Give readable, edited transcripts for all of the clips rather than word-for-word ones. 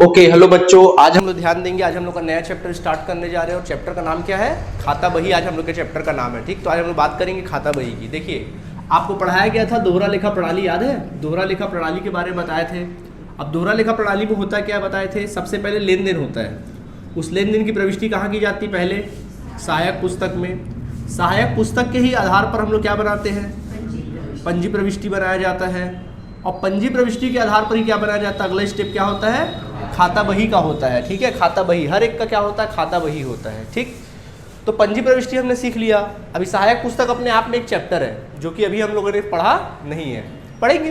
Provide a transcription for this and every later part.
Okay hello बच्चों, आज हम लोग ध्यान देंगे। आज हम लोग का नया चैप्टर स्टार्ट करने जा रहे हैं और चैप्टर का नाम क्या है? खाता बही। आज हम लोग के चैप्टर का नाम है, ठीक। तो आज हम लोग बात करेंगे खाता बही की। देखिए, आपको पढ़ाया गया था दोहरा लेखा प्रणाली, याद है? दोहरा लेखा प्रणाली के बारे में बताए थे। अब दोहरा लेखा प्रणाली में होता क्या बताए थे? सबसे पहले लेन देन होता है। उस लेन देन की प्रविष्टि कहाँ की जाती? पहले सहायक पुस्तक में। सहायक पुस्तक के ही आधार पर हम लोग क्या बनाते हैं? पंजी प्रविष्टि बनाया जाता है। और पंजी प्रविष्टि के आधार पर ही क्या बनाया जाता है? अगला स्टेप क्या होता है? खाता बही का होता है, ठीक है। खाता बही हर एक का क्या होता है? खाता बही होता है, ठीक। तो पंजी प्रविष्टि हमने सीख लिया। अभी सहायक पुस्तक अपने आप में एक चैप्टर है जो कि अभी हम लोगों ने पढ़ा नहीं है, पढ़ेंगे।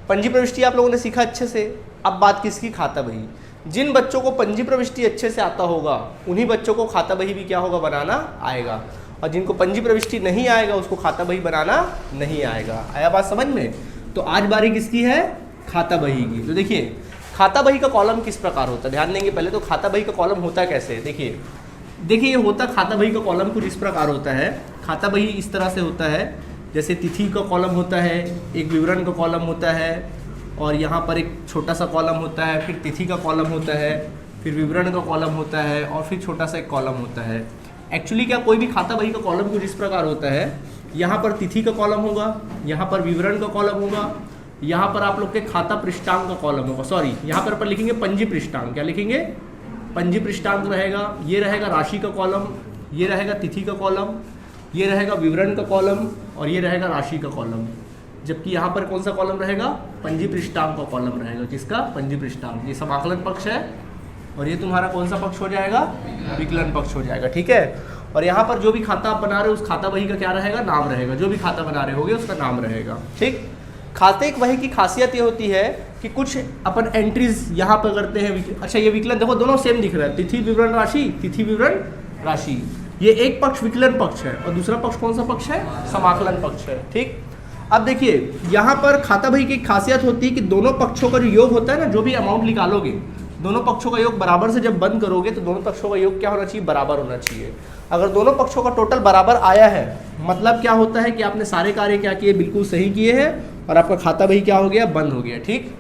पंजी प्रविष्टि आप लोगों ने सीखा अच्छे से। अब बात किसकी? खाता बही। जिन बच्चों को पंजी प्रविष्टि अच्छे से आता होगा उन्हीं बच्चों को खाता बही भी क्या होगा? बनाना आएगा। और जिनको पंजी प्रविष्टि नहीं आएगा उसको खाता बही बनाना नहीं आएगा। आया बात समझ में? तो आज बारी किसकी है? खाता बही की। तो देखिए, खाता बही का कॉलम किस प्रकार होता है, ध्यान देंगे पहले। तो खाता बही का कॉलम होता कैसे है? देखिए ये होता खाता बही का कॉलम कुछ इस प्रकार होता है। खाता बही इस तरह से होता है, जैसे तिथि का कॉलम होता है, एक विवरण का कॉलम होता है, और यहाँ पर एक छोटा सा कॉलम होता है, फिर तिथि का कॉलम होता है, फिर विवरण का कॉलम होता है, और फिर छोटा सा एक कॉलम होता है। एक्चुअली क्या कोई भी खाता बही का कॉलम कुछ इस प्रकार होता है। यहाँ पर तिथि का कॉलम होगा, यहाँ पर विवरण का कॉलम होगा, यहाँ पर आप लोग के खाता पृष्ठांक का कॉलम होगा। सॉरी, यहाँ पर लिखेंगे पंजी पृष्ठांक। क्या लिखेंगे? पंजी पृष्ठांक रहेगा। ये रहेगा राशि का कॉलम, ये रहेगा तिथि का कॉलम, ये रहेगा विवरण का कॉलम, और ये रहेगा राशि का कॉलम। जबकि यहाँ पर कौन सा कॉलम रहेगा? पंजी पृष्ठांक का कॉलम रहेगा। किसका? पंजी पृष्ठांक। ये समाकलन पक्ष है, और ये तुम्हारा कौन सा पक्ष हो जाएगा? विकलन पक्ष हो जाएगा, ठीक है। और यहाँ पर जो भी खाता आप बना रहे हो उस खाता बही का क्या रहेगा? नाम रहेगा। जो भी खाता बना रहे होगे उसका नाम रहेगा, ठीक। खाते बही की खासियत ये होती है कि कुछ अपन एंट्रीज यहाँ पर करते हैं। अच्छा, ये विकलन देखो, दोनों सेम दिख रहा है। तिथि विवरण राशि, तिथि विवरण राशि। ये एक पक्ष विकलन पक्ष है और दूसरा पक्ष कौन सा पक्ष है? समाकलन पक्ष है, ठीक। अब देखिए, यहाँ पर खाता बही की खासियत होती है कि दोनों पक्षों का जो योग होता है ना, जो भी अमाउंट निकालोगे, दोनों पक्षों का योग बराबर से जब बंद करोगे तो दोनों पक्षों का योग क्या होना चाहिए? बराबर होना चाहिए। अगर दोनों पक्षों का टोटल बराबर आया है, मतलब क्या होता है कि आपने सारे कार्य क्या किए? बिल्कुल सही किए हैं, और आपका खाता बही क्या हो गया? बंद हो गया, ठीक।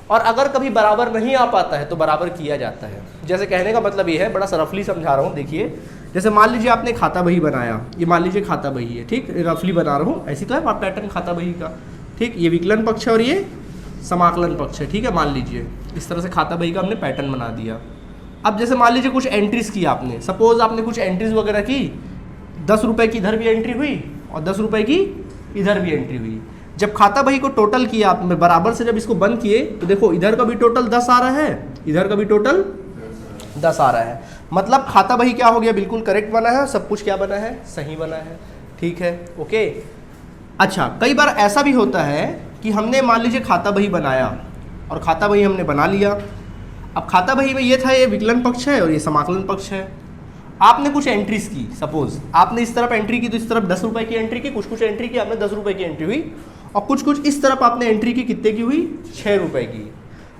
और अगर कभी बराबर नहीं आ पाता है तो बराबर किया जाता है। जैसे कहने का मतलब ये है, बड़ा सा रफली समझा रहा हूँ। देखिए, जैसे मान लीजिए आपने खाता बही बनाया, ये मान लीजिए खाता बही है, ठीक। रफली बना रहा हूँ, ऐसी तो है पैटर्न खाता बही का, ठीक। ये विकलन पक्ष है और ये समाकलन पक्ष है, ठीक है। मान लीजिए इस तरह से खाता बही का हमने पैटर्न बना दिया। अब जैसे मान लीजिए कुछ एंट्रीज की आपने, सपोज आपने कुछ एंट्रीज वगैरह की, 10 रुपये की इधर भी एंट्री हुई और 10 रुपये की इधर भी एंट्री हुई। जब खाता बही को टोटल किया आपने बराबर से, जब इसको बंद किए तो देखो इधर का भी टोटल 10 आ रहा है, इधर का भी टोटल 10 आ रहा है। मतलब खाता बही क्या हो गया? बिल्कुल करेक्ट बना है, सब कुछ क्या बना है? सही बना है, ठीक है, ओके। अच्छा, कई बार ऐसा भी होता है कि हमने मान लीजिए खाता बही बनाया और खाता बही हमने बना लिया। अब खाता बही में ये था, ये विकलन पक्ष है और ये समाकलन पक्ष है। आपने कुछ एंट्रीज की, सपोज आपने इस तरफ एंट्री की तो इस तरफ 10 रुपए की एंट्री की, कुछ एंट्री की आपने 10 रुपए की एंट्री हुई, और कुछ इस तरफ आपने एंट्री की, कितने की हुई? 6 रुपए की।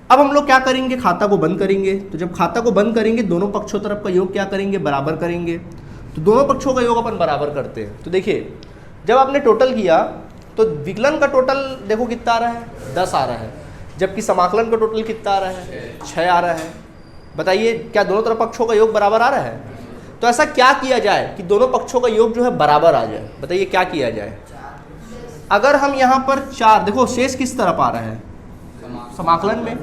अब हम लोग क्या करेंगे? खाता को बंद करेंगे। तो जब खाता को बंद करेंगे, दोनों पक्षों तरफ का योग क्या करेंगे? बराबर करेंगे। तो दोनों पक्षों का योग अपन बराबर करते हैं। तो देखिए, जब आपने टोटल किया तो विकलन का टोटल देखो कितना आ रहा है? 10 आ रहा है, जबकि समाकलन का टोटल कितना आ रहा है? 6 आ रहा है। बताइए, क्या दोनों तरफ पक्षों का योग बराबर आ रहा है? तो ऐसा क्या किया जाए कि दोनों पक्षों का योग जो है बराबर आ जाए? बताइए क्या किया जाए? अगर हम यहाँ पर 4, देखो शेष किस तरफ आ रहा है? समाकलन में।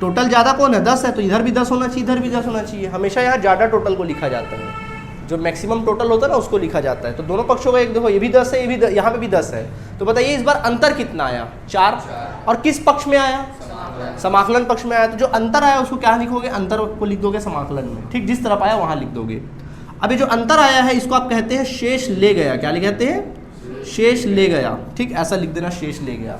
टोटल ज़्यादा कौन है? 10 है, तो इधर भी 10 होना चाहिए, इधर भी 10 होना चाहिए। हमेशा यहाँ ज़्यादा टोटल को लिखा जाता है, जो मैक्सिमम टोटल होता है ना उसको लिखा जाता है। तो दोनों पक्षों का एक देखो, ये भी 10 है, ये भी यहाँ पे भी 10 है। तो बताइए इस बार अंतर कितना आया? 4। और किस पक्ष में आया? समाकलन पक्ष में आया। तो जो अंतर आया उसको क्या लिखोगे? अंतर को लिख दोगे समाकलन में, ठीक। जिस तरफ आया वहाँ लिख दोगे। अभी जो अंतर आया है इसको आप कहते हैं शेष ले गया। क्या कहते हैं? शेष ले गया, ठीक। ऐसा लिख देना, शेष ले गया।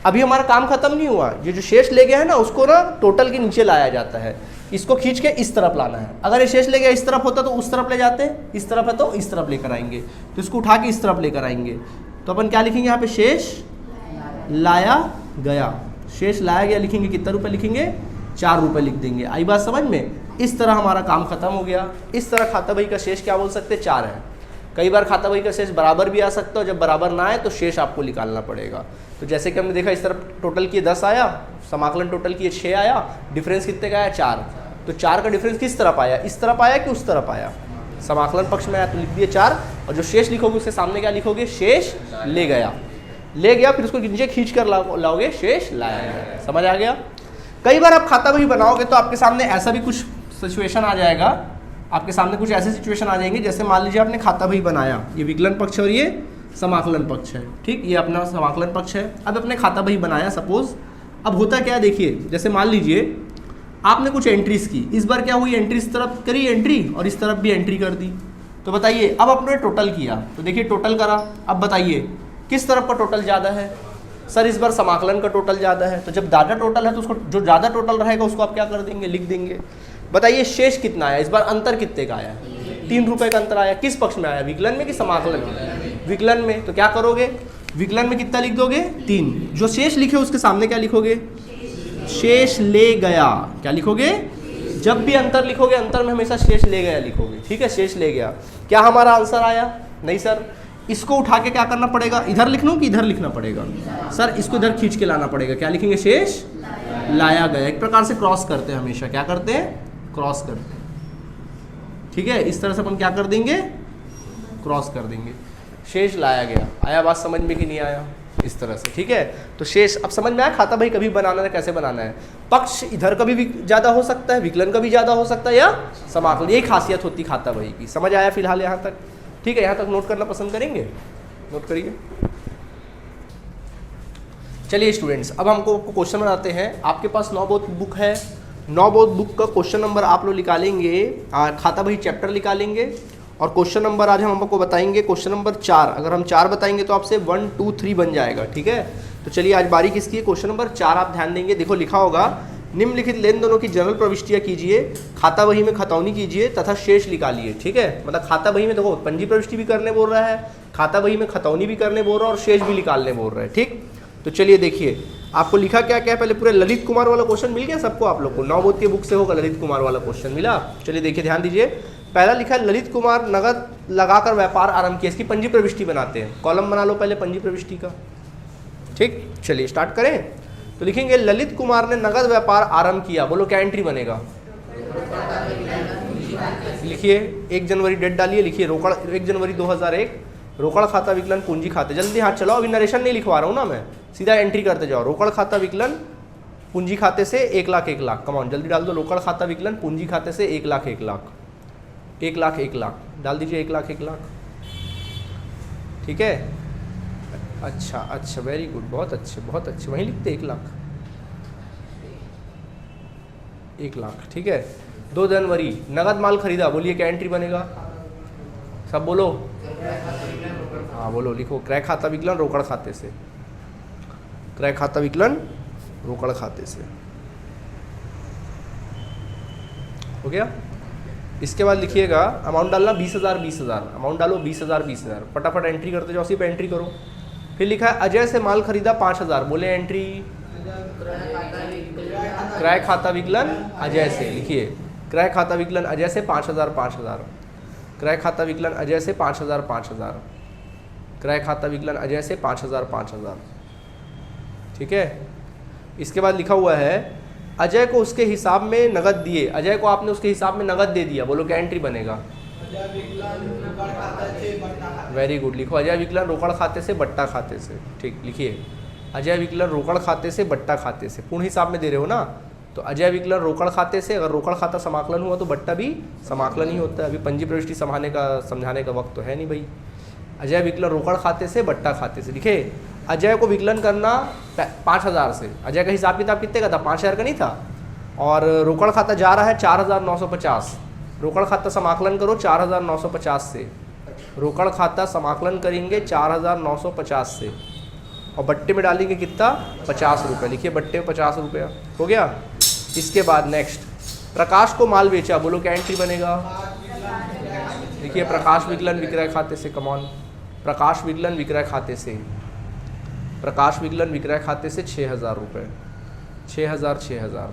अभी हमारा काम खत्म नहीं हुआ। ये जो शेष ले गया है ना, उसको ना टोटल के नीचे लाया जाता है। इसको खींच के इस तरफ लाना है। अगर ये शेष ले गया इस तरफ होता तो उस तरफ ले जाते, इस तरफ है तो इस तरफ लेकर आएंगे। तो इसको उठा के इस तरफ लेकर आएंगे। तो अपन क्या लिखेंगे यहाँ पे? शेष लाया गया। शेष लाया गया लिखेंगे, कितना रुपये लिखेंगे? 4 रुपये लिख देंगे। आई बात समझ में? इस तरह हमारा काम खत्म हो गया। इस तरह खाता बही का शेष क्या बोल सकते? 4 है। कई बार खाता बही का शेष बराबर भी आ सकता है, जब बराबर ना आए तो शेष आपको निकालना पड़ेगा। तो जैसे कि हमने देखा इस तरफ टोटल किए 10 आया, समाकलन टोटल किए 6 आया, डिफरेंस कितने का आया 4। तो 4 का डिफरेंस किस तरफ आया, इस तरफ आया कि उस तरफ आया, समाकलन पक्ष में आया तो लिख दिए 4, और जो शेष लिखोगे उसके सामने क्या लिखोगे, शेष ले गया, ले गया, फिर उसको नीचे खींच कर लाओगे, शेष लाया गया। समझ आ गया। कई बार आप खाता बही बनाओगे तो आपके सामने ऐसा भी कुछ सिचुएशन आ जाएगा, आपके सामने कुछ ऐसे सिचुएशन आ जाएंगे, जैसे मान लीजिए आपने खाता बही बनाया, ये विकलन पक्ष और ये समाकलन पक्ष है, ठीक, ये अपना समाकलन पक्ष है। अब अपने खाता बही बनाया सपोज, अब होता क्या है देखिए, जैसे मान लीजिए आपने कुछ एंट्रीज की, इस बार क्या हुई, एंट्री इस तरफ करी एंट्री और इस तरफ भी एंट्री कर दी। तो बताइए अब आपने टोटल किया, तो देखिए टोटल करा, अब बताइए किस तरफ का टोटल ज़्यादा है, सर इस बार समाकलन का टोटल ज़्यादा है। तो जब ज़्यादा टोटल है तो उसको जो ज़्यादा टोटल रहेगा उसको आप क्या कर देंगे, लिख देंगे। बताइए शेष कितना आया, इस बार अंतर कितने का आया, 3 रुपये का अंतर आया। किस पक्ष में आया, विकलन में कि समाकलन में, विकलन में। तो क्या करोगे, विकलन में कितना लिख दोगे, 3, जो शेष लिखे उसके सामने क्या लिखोगे, शेष ले गया। क्या लिखोगे, जब भी अंतर लिखोगे अंतर में हमेशा शेष ले गया लिखोगे, ठीक है, शेष ले गया। क्या हमारा आंसर आया, नहीं सर, इसको उठा के क्या करना पड़ेगा, इधर लिख लूँ कि इधर लिखना पड़ेगा, सर इसको इधर खींच के लाना पड़ेगा। क्या लिखेंगे, शेष लाया गया। एक प्रकार से क्रॉस करते हैं, हमेशा क्या करते हैं, क्रॉस करते हैं, ठीक है। इस तरह से अपन क्या कर देंगे, क्रॉस कर देंगे, शेष लाया गया। आया बात समझ में कि नहीं आया, इस तरह से, ठीक है। तो शेष अब समझ में आया खाता बही कभी बनाना है, कैसे बनाना है। पक्ष इधर कभी भी ज़्यादा हो सकता है, विकलन का भी ज़्यादा हो सकता है, या समाकलन, यही खासियत होती खाता बही की। समझ आया फिलहाल यहाँ तक, ठीक है। यहाँ तक नोट करना पसंद करेंगे, नोट करिए। चलिए स्टूडेंट्स, अब हमको क्वेश्चन बनाते हैं। आपके पास 9 बोध बुक है, 9 बोध बुक का क्वेश्चन नंबर आप लोग निकालेंगे, खाता बही चैप्टर निकालेंगे, और क्वेश्चन नंबर आज हम आपको बताएंगे क्वेश्चन नंबर 4। अगर हम 4 बताएंगे तो आपसे 1, 2, 3 बन जाएगा, ठीक है। तो चलिए आज बारी किसकी है, क्वेश्चन नंबर 4 आप ध्यान देंगे। देखो लिखा होगा, निम्नलिखित लेन देनों की जनरल प्रविष्टियां कीजिए, खाता बही में खतौनी कीजिए तथा शेष निकालिए, ठीक है। मतलब खाता बही में देखो पंजी प्रविष्टि भी करने बोल रहा है, खाता बही में खतौनी भी करने बोल रहा है, और शेष भी निकालने बोल रहा है, ठीक। तो चलिए देखिए आपको लिखा क्या क्या है, पहले पूरे ललित कुमार वाला क्वेश्चन मिल गया सबको, आप लोग को 9 बोध के बुक से होगा, ललित कुमार वाला क्वेश्चन मिला। चलिए देखिए ध्यान दीजिए, पहला लिखा है ललित कुमार नगद लगाकर व्यापार आरंभ किया, इसकी पंजी प्रविष्टि बनाते हैं। कॉलम बना लो पहले पंजी प्रविष्टि का, ठीक। चलिए स्टार्ट करें। तो लिखेंगे ललित कुमार ने नगद व्यापार आरंभ किया, बोलो क्या एंट्री बनेगा, लिखिए 1 जनवरी डेट डालिए, लिखिए रोकड़ 1 जनवरी 2001, रोकड़ खाता विकलन पूंजी खाते। जल्दी हाथ चलाओ, अभी नरेशन नहीं लिखवा रहा हूँ ना मैं, सीधा एंट्री करते जाओ। रोकड़ खाता विकलन पूंजी खाते से 1 लाख 1 लाख, कम ऑन जल्दी डाल दो। रोकड़ खाता विकलन पूंजी खाते से 1 लाख 1 लाख, 1 लाख 1 लाख डाल दीजिए, 1 लाख 1 लाख, ठीक है। अच्छा अच्छा, वेरी गुड, बहुत अच्छे बहुत अच्छे, वहीं लिखते 1 लाख 1 लाख, ठीक है। 2 जनवरी नगद माल खरीदा, बोलिए क्या एंट्री बनेगा, सब बोलो, हाँ बोलो, लिखो क्रय खाता विकलन रोकड़ खाते से, क्रय खाता विकलन रोकड़ खाते से, हो गया। इसके बाद लिखिएगा अमाउंट डालना 20,000 20,000, अमाउंट डालो 20,000 20,000, फटाफट एंट्री करते जाओ, उसी पे एंट्री करो। फिर लिखा है अजय से माल खरीदा 5,000, बोले एंट्री, क्रय खाता विकलन अजय से, लिखिए क्रय खाता विकलन अजय से 5,000 5,000, क्रय खाता विकलन अजय से 5,000 5,000, क्रय खाता विकलन अजय से 5,000 5,000, ठीक है। इसके बाद लिखा हुआ है अजय को उसके हिसाब में नगद दिए, अजय को आपने उसके हिसाब में नगद दे दिया, बोलो क्या एंट्री बनेगा, वेरी गुड, लिखो अजय विकलन रोकड़ खाते से बट्टा खाते से, ठीक, लिखिए अजय विकलन रोकड़ खाते से बट्टा खाते से, पूर्ण हिसाब में दे रहे हो ना, तो अजय विकलन रोकड़ खाते से, अगर रोकड़ खाता समाकलन हुआ तो बट्टा भी समाकलन ही होता है। अभी पंजी प्रविष्टि समझाने का वक्त तो है नहीं भाई। अजय विकलन रोकड़ खाते से बट्टा खाते से, लिखे अजय को विकलन करना 5,000 से, अजय का हिसाब किताब कितने का था, 5,000 का नहीं था, और रोकड़ खाता जा रहा है 4,950, रोकड़ खाता समाकलन करो 4,950 से, रोकड़ खाता समाकलन करेंगे 4,950 से, और बट्टे में डालेंगे कितना, 50 रुपये, लिखिए बट्टे में 50 रुपया, हो गया। इसके बाद नेक्स्ट प्रकाश को माल बेचा, बोलो क्या एंट्री बनेगा, देखिए प्रकाश विकलन विक्रय खाते से, कमॉन, प्रकाश विकलन विक्रय खाते से, प्रकाश विकलन विक्रय खाते से 6,000 रुपये, 6,000 6,000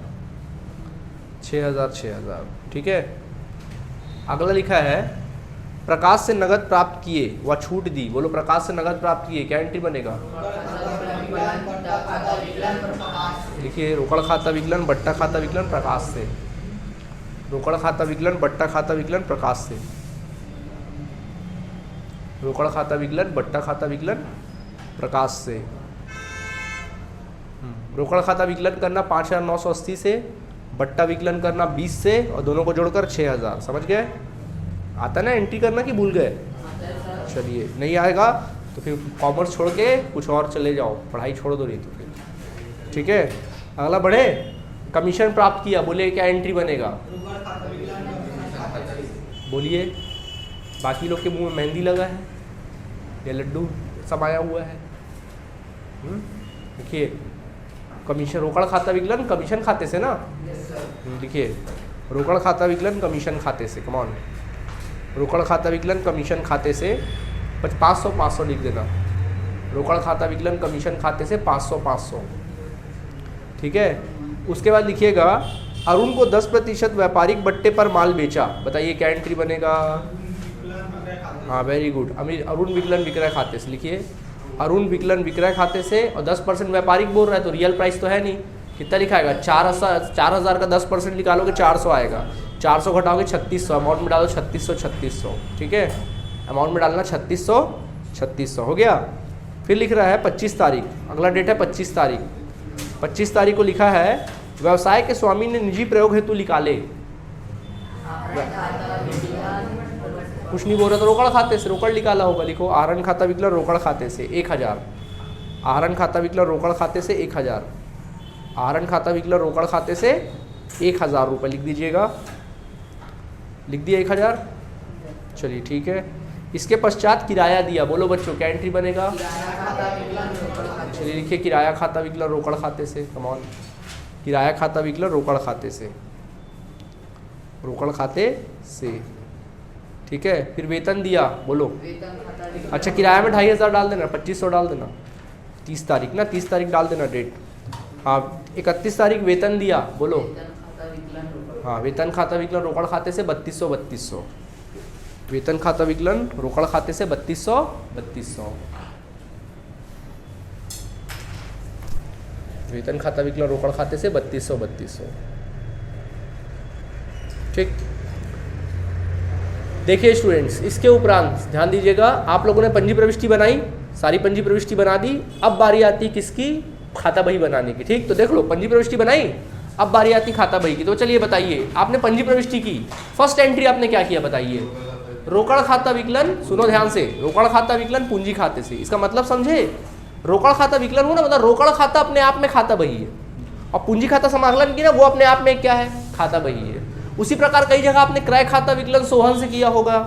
6,000 6,000, ठीक है। अगला लिखा है प्रकाश से नगद प्राप्त किए व छूट दी। बोलो प्रकाश से नगद प्राप्त किए, क्या एंट्री बनेगा? देखिए रोकड़ खाता विकलन, बट्टा खाता विकलन प्रकाश से। रोकड़ खाता विकलन, बट्टा खाता विकलन प्रकाश से। रोकड़ खाता विकलन, बट्टा खाता विकलन प्रकाश से। रोकड़ खाता विकलन करना 5980 से, बट्टा विकलन करना 20 से और दोनों को जोड़कर 6000। समझ गए? आता ना एंट्री करना कि भूल गए? चलिए नहीं आएगा तो फिर कॉमर्स छोड़ के कुछ और चले जाओ, पढ़ाई छोड़ दो नहीं तो फिर। ठीक है, अगला बढ़े। कमीशन प्राप्त किया, बोले क्या एंट्री बनेगा? बोलिए। बाकी लोग के मुंह में मेहंदी लगा है या लड्डू समाया हुआ है? देखिए कमीशन, रोकड़ खाता विकलन कमीशन खाते से ना। देखिए रोकड़ खाता विकलन कमीशन खाते से, कम ऑन। रोकड़ खाता विकलन कमीशन खाते से 500 लिख देना। रोकड़ खाता विकलन कमीशन खाते से 500। ठीक है, उसके बाद लिखिएगा अरुण को 10% व्यापारिक बट्टे पर माल बेचा। बताइए क्या एंट्री बनेगा? हाँ वेरी गुड। अरुण विकलन विक्रय खाते से लिखिए। अरुण विकलन विक्रय खाते से और 10% व्यापारिक बोल रहा है तो रियल प्राइस तो है नहीं। कितना लिखाएगा? 4000 का 10% निकालोगे 400 आएगा। 400 घटाओगे 3600, अमाउंट में डालो 3600। ठीक है, अमाउंट में डालना 3600 हो गया। फिर लिख रहा है 25 तारीख, अगला डेट है 25 तारीख। 25 तारीख को लिखा है व्यवसाय के स्वामी ने निजी प्रयोग हेतु निकाले। कुछ नहीं बोल रहा तो रोकड़ खाते से रोकड़ निकाला होगा। लिखो आहरण खाता विकलन रोकड़ खाते से 1000। आहरण खाता विकलन रोकड़ खाते से 1000। आहरण खाता विकलन रोकड़ खाते से 1000 रुपये लिख दीजिएगा। लिख दिया 1000। चलिए ठीक है। इसके पश्चात किराया दिया। बोलो बच्चों क्या एंट्री बनेगा? चलिए लिखिए किराया खाता विकलन रोकड़ खाते से, कम ऑन। किराया खाता विकलन रोकड़ खाते से, रोकड़ खाते से। ठीक है, फिर वेतन दिया। बोलो। अच्छा किराया में 2500 डाल देना, 2500 डाल देना। 30 तारीख ना, 30 तारीख डाल देना डेट। हाँ 31 तारीख वेतन दिया। बोलो। हाँ वेतन खाता विकलन रोकड़ खाते से 3200। वेतन खाता विकलन रोकड़ खाते से 3200। वेतन खाता विकलन रोकड़ खाते से 3200। ठीक, देखिए स्टूडेंट्स, इसके उपरांत ध्यान दीजिएगा, आप लोगों ने पंजी प्रविष्टि बनाई, सारी पंजी प्रविष्टि बना दी। अब बारी आती किसकी? खाता बही बनाने की। ठीक, तो देख लो पंजी प्रविष्टि बनाई, अब बारी आती खाता बही की। तो चलिए बताइए, आपने पंजी प्रविष्टि की, फर्स्ट एंट्री आपने क्या किया बताइए? रोकड़ खाता विकलन, सुनो ध्यान से, रोकड़ खाता विकलन पूंजी खाते से। इसका मतलब समझे? रोकड़ खाता विकलन हो ना, मतलब रोकड़ खाता अपने आप में खाता बही है और पूंजी खाता समाकलन की ना, वो अपने आप में क्या है? खाता बही है। उसी प्रकार कई जगह आपने क्रय खाता विकलन सोहन से किया होगा,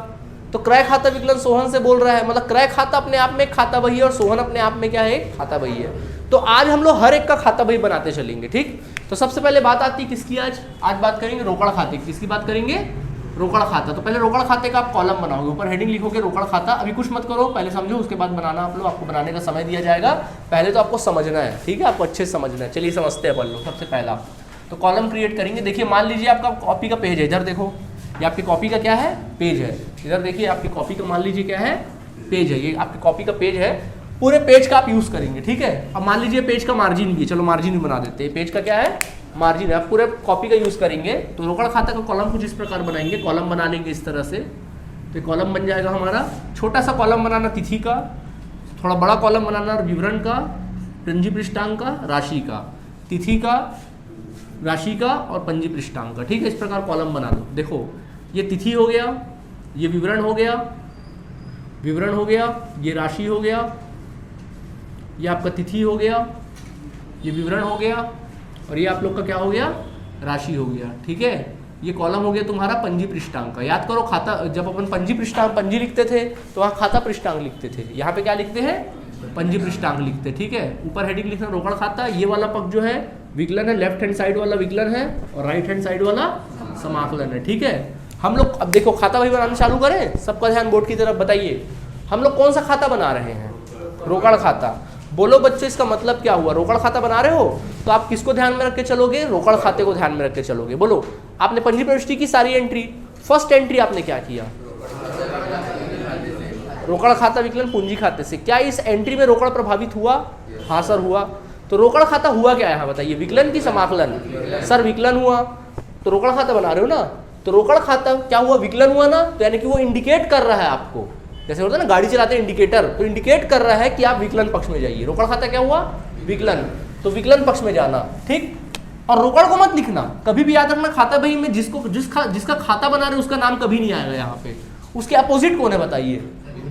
तो क्रय खाता विकलन सोहन से बोल रहा है, मतलब क्रय खाता अपने आप में खाता बही है और सोहन अपने आप में क्या है? खाता बही है। तो आज हम लोग हर एक का खाता बही बनाते चलेंगे। ठीक, तो सबसे पहले बात आती है किसकी? आज बात करेंगे रोकड़ खाते की। किसकी बात करेंगे? रोकड़ खाता। तो पहले रोकड़ खाते का आप कॉलम बनाओगे, ऊपर हेडिंग लिखोगे रोकड़ खाता। अभी कुछ मत करो, पहले समझो, उसके बाद बनाना आप लोग। आपको बनाने का समय दिया जाएगा, पहले तो आपको समझना है। ठीक है, आपको अच्छे से समझना है। चलिए समझते हैं अपन लोग। सबसे पहला तो कॉलम क्रिएट करेंगे। देखिए मान लीजिए आपका कॉपी का पेज है, इधर देखो, ये आपकी कॉपी का क्या है? पेज है। इधर देखिए आपकी कॉपी का मान लीजिए क्या है? पेज है। ये आपकी कॉपी का पेज है, पूरे पेज का आप यूज करेंगे। ठीक है, अब मान लीजिए पेज का मार्जिन भी है, चलो मार्जिन भी बना देते हैं। पेज का क्या है? मार्जिन है। आप पूरे कॉपी का यूज करेंगे तो रोकड़ खाता का कॉलम कुछ इस प्रकार बनाएंगे। कॉलम बना लेंगे इस तरह से, तो कॉलम बन जाएगा हमारा। छोटा सा कॉलम बनाना तिथि का, थोड़ा बड़ा कॉलम बनाना विवरण का, पंजी पृष्ठांक का, राशि का, तिथि का, राशि का और पंजी पृष्ठांक का। ठीक है, इस प्रकार कॉलम बना दो। देखो ये तिथि हो गया, ये विवरण हो गया, विवरण हो गया, ये राशि हो गया, ये आपका तिथि हो गया, ये विवरण हो गया और ये आप लोग का क्या हो गया? राशि हो गया। ठीक है, ये कॉलम हो गया तुम्हारा पंजी पृष्ठांक का। याद करो खाता, जब अपन पंजी पृष्ठांक पंजी लिखते थे तो वहाँ खाता पृष्ठांक लिखते थे, यहाँ पे क्या लिखते हैं? पंजी पृष्ठांक लिखते। ठीक है, ऊपर हेडिंग लिखना रोकड़ खाता। ये वाला पक्ष जो है विकलन है, लेफ्ट हैंड साइड वाला विकलन है और राइट हैंड साइड वाला समाकलन है। ठीक है, हम लोग अब देखो खाता बही बनाना चालू करें। सबका ध्यान बोर्ड की तरफ बताइए, हम लोग कौन सा खाता बना रहे हैं? रोकड़ खाता। बोलो बच्चों इसका मतलब क्या हुआ? रोकड़ खाता बना रहे हो तो आप किसको ध्यान में रख के चलोगे? रोकड़ खाते को ध्यान में रख के चलोगे। बोलो, आपने पंजी प्रविष्टि की सारी एंट्री, फर्स्ट एंट्री आपने क्या किया? रोकड़ खाता विकलन पूंजी खाते से। क्या इस एंट्री में रोकड़ प्रभावित हुआ? हाँ सर हुआ। तो रोकड़ खाता हुआ क्या है बताइए, विकलन की समाकलन? सर विकलन हुआ। तो रोकड़ खाता बना रहे हो ना, तो रोकड़ खाता क्या हुआ? विकलन हुआ ना, तो यानी कि वो इंडिकेट कर रहा है आपको, जैसे होता है ना गाड़ी चलाते हैं इंडिकेटर, तो इंडिकेट कर रहा है कि आप विकलन पक्ष में जाइए। रोकड़ खाता क्या हुआ? विकलन, तो विकलन पक्ष में जाना, ठीक। और रोकड़ को मत लिखना, कभी भी याद रखना खाता बही में जिसका खाता बना रहे उसका नाम कभी नहीं आएगा यहाँ पे। उसके अपोजिट कौन है बताइए?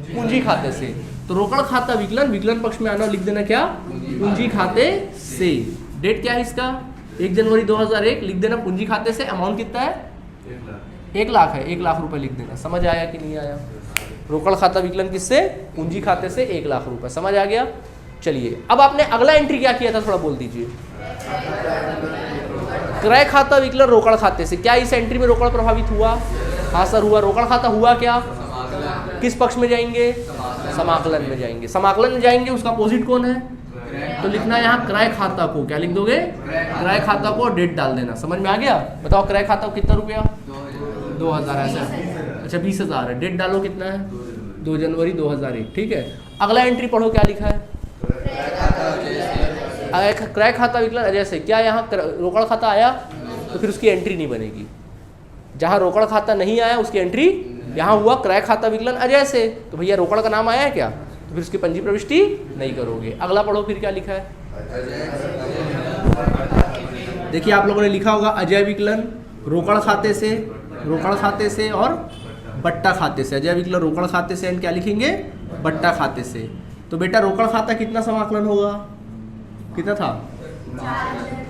पूंजी खाते से। तो रोकड़ खाता विकलन, विकलन पक्ष में आना, लिख देना क्या? पूंजी खाते से। डेट क्या है इसका? 1 जनवरी 2001 लिख देना पूंजी खाते से। अमाउंट कितना है? 1 लाख है, 1 लाख रुपए लिख देना। समझ आया कि नहीं आया? रोकड़ खाता विकलन किससे? पूंजी खाते से 1 लाख रुपए। समझ आ गया? चलिए अब आपने अगला एंट्री क्या किया था थोड़ा बोल दीजिए। क्रय खाता विकलन रोकड़ खाते से। क्या इस एंट्री में रोकड़ प्रभावित हुआ? हाँ सर हुआ। रोकड़ खाता हुआ क्या? किस पक्ष में जाएंगे? समाकलन में जाएंगे। समाकलन में जाएंगे, उसका अपोजिट कौन है? तो लिखना यहाँ क्रय खाता को। क्या लिख दोगे? क्रय खाता को, डेट डाल देना। समझ में आ गया? बताओ क्रय खाता को कितना रुपया? 2000 ऐसा। अच्छा 20,000 है। डेट डालो कितना है? 2 जनवरी 2001। ठीक है, अगला एंट्री पढ़ो क्या लिखा है? क्रय खाता विकलन अजय से। क्या यहाँ रोकड़ खाता आया? तो फिर उसकी एंट्री नहीं बनेगी। जहाँ रोकड़ खाता नहीं आया उसकी एंट्री यहाँ हुआ क्रय खाता विकलन अजय से, तो भैया रोकड़ का नाम आया है क्या? तो फिर उसकी पंजी प्रविष्टि नहीं करोगे। अगला पढ़ो फिर क्या लिखा है? देखिए आप लोगों ने लिखा होगा अजय विकलन रोकड़ खाते से, रोकड़ खाते से और बट्टा खाते से। अजय विकलन रोकड़ खाते से एंड क्या लिखेंगे? बट्टा खाते से। तो बेटा रोकड़ खाता कितना समाकलन होगा? कितना था?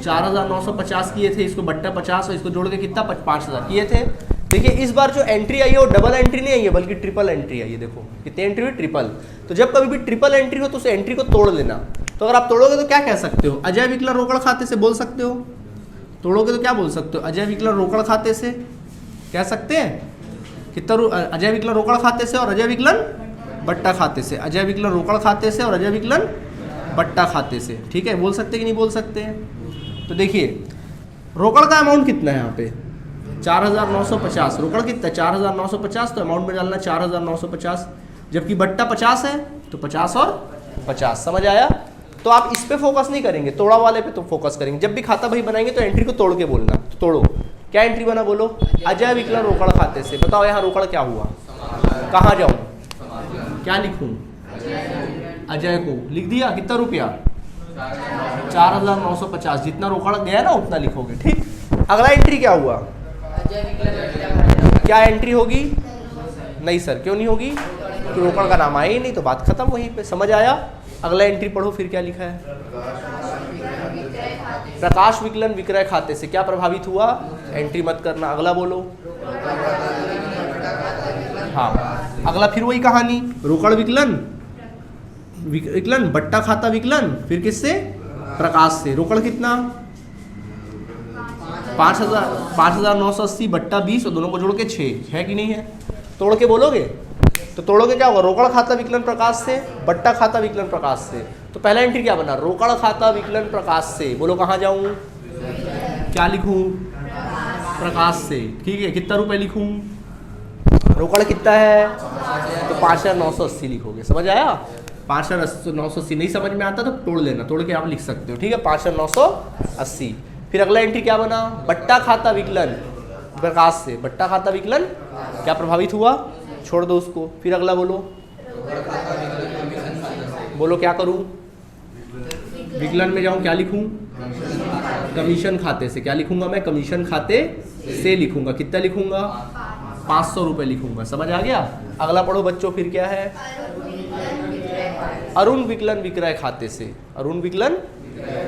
4,950 किए थे। इसको बट्टा 50 और इसको जोड़ के कितना 5,000 किए थे। देखिए इस बार जो एंट्री आई है वो डबल एंट्री नहीं आई है बल्कि ट्रिपल एंट्री आई है। देखो कितनी एंट्री हुई? ट्रिपल। तो जब कभी भी ट्रिपल एंट्री हो तो उस एंट्री को तोड़ लेना। तो अगर आप तोड़ोगे तो क्या कह सकते हो? अजय विकलन रोकड़ खाते से बोल सकते हो। तोड़ोगे तो क्या बोल सकते हो? अजय विकलन रोकड़ खाते से कह सकते हैं। कितना? अजय विकलन रोकड़ खाते से और अजय विकलन बट्टा खाते से। अजय विकलन रोकड़ खाते से और अजय विकलन बट्टा खाते से। ठीक है, बोल सकते कि नहीं बोल सकते हैं? तो देखिए रोकड़ का अमाउंट कितना है यहाँ पे? 4,950। रोकड़ कितना? 4,950। तो अमाउंट में डालना 4,950, जबकि बट्टा 50 है तो 50 और 50। समझ आया? तो आप इस पे फोकस नहीं करेंगे, तोड़ा वाले पे तो फोकस करेंगे। जब भी खाता बही बनाएंगे तो एंट्री को तोड़ के बोलना। तो तोड़ो, क्या एंट्री बना बोलो? अजय विकलन रोकड़ खाते से। बताओ यहाँ रोकड़ क्या हुआ? कहाँ जाऊँ? क्या लिखूँ? अजय को लिख दिया। कितना रुपया? 4,950। जितना रोकड़ गया ना उतना लिखोगे। ठीक, अगला एंट्री क्या हुआ? क्या एंट्री होगी? नहीं सर, क्यों नहीं होगी? तो रोकड़ का नाम आया ही नहीं, तो बात खत्म वहीं पे। समझ आया? अगला एंट्री पढ़ो फिर क्या लिखा है? प्रकाश विकलन विक्रय खाते से। क्या प्रभावित हुआ? एंट्री मत करना। अगला बोलो। हाँ, अगला फिर वही कहानी। रोकड़ विकलन विकलन बट्टा खाता विकलन, फिर किससे? प्रकाश से। रोकड़ कितना? 5,980 बट्टा 20 और दोनों को जोड़ के 6 है कि नहीं है? तोड़ के बोलोगे तो तोड़ोगे क्या होगा? रोकड़ खाता विकलन प्रकाश से, बट्टा खाता विकलन प्रकाश से। तो पहला एंट्री क्या बना? रोकड़ खाता विकलन प्रकाश से। बोलो कहाँ जाऊँ? क्या लिखूँ? प्रकाश से। ठीक है, कितना रुपए लिखूँ? रोकड़ कितना है? तो 5,980 लिखोगे। समझ आया? 5,980 नहीं समझ में आता तो तोड़ लेना, तोड़ के आप लिख सकते हो। ठीक है, 5,980। फिर अगला एंट्री क्या बना? बट्टा खाता विकलन प्रकाश से। बट्टा खाता विकलन क्या प्रभावित हुआ? छोड़ दो उसको। फिर अगला बोलो। बोलो क्या करूं? विकलन में जाऊं, क्या लिखूं? कमीशन खाते से। क्या लिखूंगा मैं? कमीशन खाते से लिखूंगा। कितना लिखूंगा? 500 रुपए लिखूंगा। समझ आ गया? अगला पढ़ो बच्चों, फिर क्या है? अरुण विकलन विक्रय खाते से। अरुण विकलन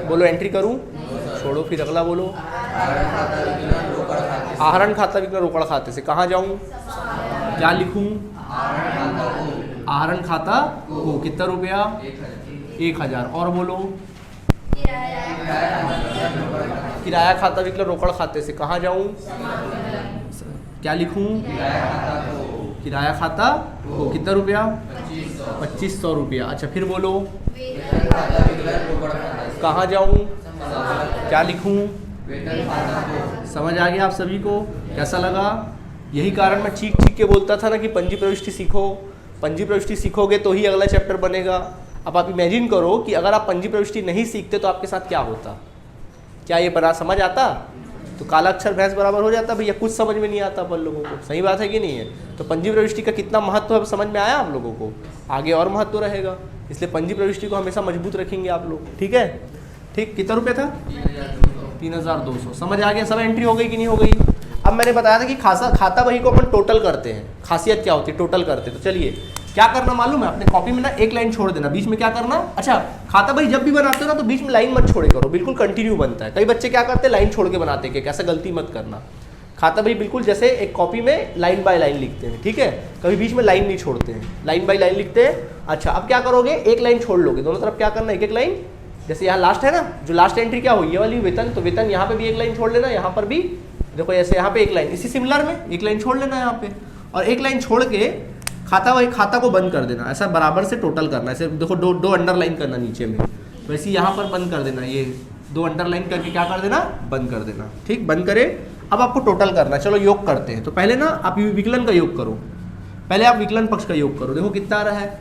बोलो, एंट्री करूं? छोड़ो। फिर अगला बोलो। आहरण खाता विकलन रोकड़ खाते से। कहाँ जाऊं? क्या लिखूं? आहरण खाता को। कितना रुपया? 1,000। और बोलो। किराया खाता विकलन रोकड़ खाते से। कहाँ जाऊं? क्या लिखूं? किराया खाता को। कितना रुपया? 2,500 रुपया। अच्छा फिर बोलो। कहाँ जाऊं? क्या लिखूं? समझ आ गया आप सभी को? कैसा लगा? यही कारण मैं चीख चीख के बोलता था ना कि पंजी प्रविष्टि सीखो, पंजी प्रविष्टि सीखोगे तो ही अगला चैप्टर बनेगा। अब आप इमेजिन करो कि अगर आप पंजी प्रविष्टि नहीं सीखते तो आपके साथ क्या होता, क्या ये बना समझ आता? तो काला अक्षर भैंस बराबर हो जाता भैया, कुछ समझ में नहीं आता अपन लोगों को। सही बात है कि नहीं है? तो पंजी प्रविष्टि का कितना महत्व है समझ में आया आप लोगों को, आगे और महत्व रहेगा। इसलिए पंजी प्रविष्टि को हमेशा मजबूत रखेंगे आप लोग, ठीक है? ठीक, कितना रुपये था? 3200। समझ आ गया? सब एंट्री हो गई कि नहीं हो गई? अब मैंने बताया था कि खाता बही को अपन टोटल करते हैं। खासियत क्या होती है? टोटल करते हैं। तो चलिए क्या करना मालूम है? अपने कॉपी में ना एक लाइन छोड़ देना, बीच में क्या करना? अच्छा, खाता बही जब भी बनाते हो ना तो बीच में लाइन मत छोड़े करो, बिल्कुल कंटिन्यू बनता है। कई बच्चे क्या करते हैं, लाइन छोड़ के बनाते हैं, कैसा गलती मत करना। खाता बही बिल्कुल जैसे एक कॉपी में लाइन बाय लाइन लिखते हैं, ठीक है? कभी बीच में लाइन नहीं छोड़ते हैं, लाइन बाय लाइन लिखते हैं। अच्छा, अब क्या करोगे, एक लाइन छोड़ लोगे, दोनों तरफ क्या करना, एक एक लाइन। जैसे यहाँ लास्ट है ना, जो लास्ट एंट्री क्या हुई, ये वाली वेतन, तो वेतन यहाँ पे भी एक लाइन छोड़ लेना, यहाँ पर भी देखो ऐसे यहाँ पे एक लाइन, इसी सिमिलर में एक लाइन छोड़ लेना यहाँ पे, और एक लाइन छोड़ के खाता को बंद कर देना। ऐसा बराबर से टोटल करना, ऐसे देखो दो अंडरलाइन करना नीचे में, वैसे यहाँ पर बंद कर देना, ये 2 अंडरलाइन करके क्या कर देना, बंद कर देना। ठीक, बंद करे। अब आपको टोटल करना है। चलो योग करते हैं। तो पहले ना आप विकलन का योग करो, पहले आप विकलन पक्ष का योग करो। देखो कितना आ रहा है,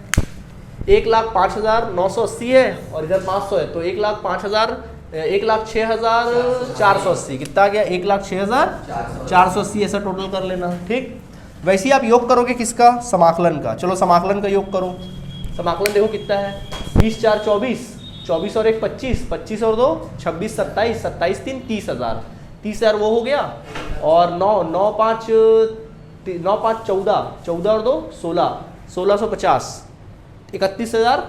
1,05,980 है और इधर 500 है, तो 1,06,480 कितना आ गया, 1,06,480 ऐसा टोटल कर लेना। ठीक, वैसे ही आप योग करोगे किसका, समाकलन का। चलो समाकलन का योग करो। समाकलन देखो कितना है, 20 4 24, 24 और 1 25, 25 और 2 26, 27, 27 3 30,000, 30,000 वो हो गया। और 9 5 14, 14 और 2 16, 1650, 31,000,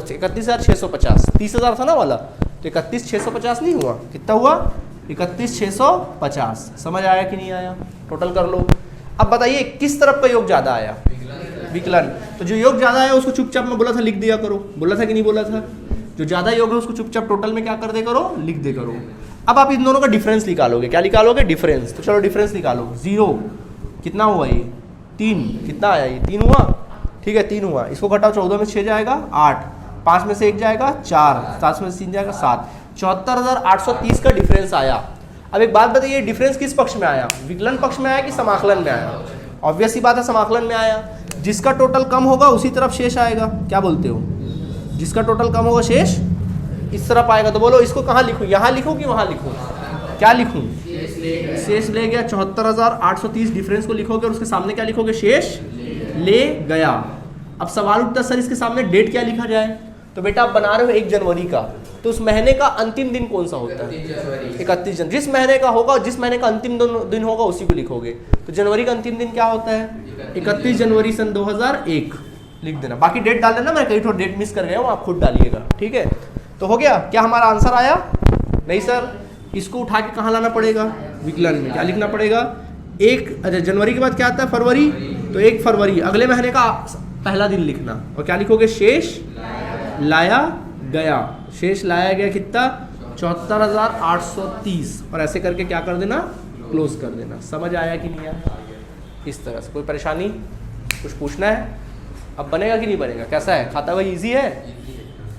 31,650, 30,000 था ना वाला, तो 31,650 नहीं हुआ, कितना हुआ, 31,650। समझ आया कि नहीं आया? टोटल कर लो। अब बताइए किस तरफ का योग ज्यादा आया, विकलन। तो जो योग ज्यादा आया उसको चुपचाप मैं बोला था लिख दिया करो, बोला था कि नहीं बोला था? जो ज्यादा योग है उसको चुपचाप टोटल में क्या कर दे करो, लिख दे करो। अब आप इन दोनों का डिफरेंस निकालोगे, क्या निकालोगे, डिफरेंस। तो चलो डिफरेंस निकालो। 0 कितना हुआ, ये 3 कितना आया, ये 3 हुआ, ठीक है 3 हुआ। इसको घटाओ, 14 में 6 जाएगा 8, 5 में से 1 जाएगा 4, 7 में से 3 जाएगा 7, 74,830 का डिफरेंस आया। अब एक बात बताइए, डिफरेंस किस पक्ष में आया, विकलन पक्ष में आया कि समाकलन में आया? ऑब्वियस सी बात है समाकलन में आया। जिसका टोटल कम होगा उसी तरफ शेष आएगा, क्या बोलते हो? जिसका टोटल कम होगा शेष इस तरफ आएगा। तो बोलो इसको कहाँ लिखूं, यहाँ लिखूं कि वहाँ लिखूं, क्या लिखूं? शेष ले गया। 74,830 डिफरेंस को लिखोगे और उसके सामने क्या लिखोगे, शेष ले गया। अब सवाल उठता सर इसके सामने डेट क्या लिखा जाए? तो बेटा आप बना रहे हो 1 जनवरी का, तो उस महीने का अंतिम दिन कौन सा होता है, 31 जनवरी। जिस महीने का होगा, जिस महीने का अंतिम दिन होगा उसी को लिखोगे। तो जनवरी का अंतिम दिन क्या होता है, 31 जनवरी सन 2001 लिख देना। बाकी डेट डाल देना, मैं कहीं थोड़ा डेट मिस कर गया हूँ, आप खुद डालिएगा, ठीक है? तो हो गया क्या, हमारा आंसर आया? नहीं सर, इसको उठा के कहाँ लाना पड़ेगा, विकलन में। क्या लिखना पड़ेगा, 1 जनवरी के बाद क्या आता है, फरवरी, तो 1 फरवरी अगले महीने का पहला दिन लिखना। और क्या लिखोगे, शेष लाया गया। शेष लाया गया कितना, 74,830, और ऐसे करके क्या कर देना, क्लोज कर देना। समझ आया कि नहीं आया? इस तरह से। कोई परेशानी, कुछ पूछना है? अब बनेगा कि नहीं बनेगा, कैसा है खाता भाई, इजी है?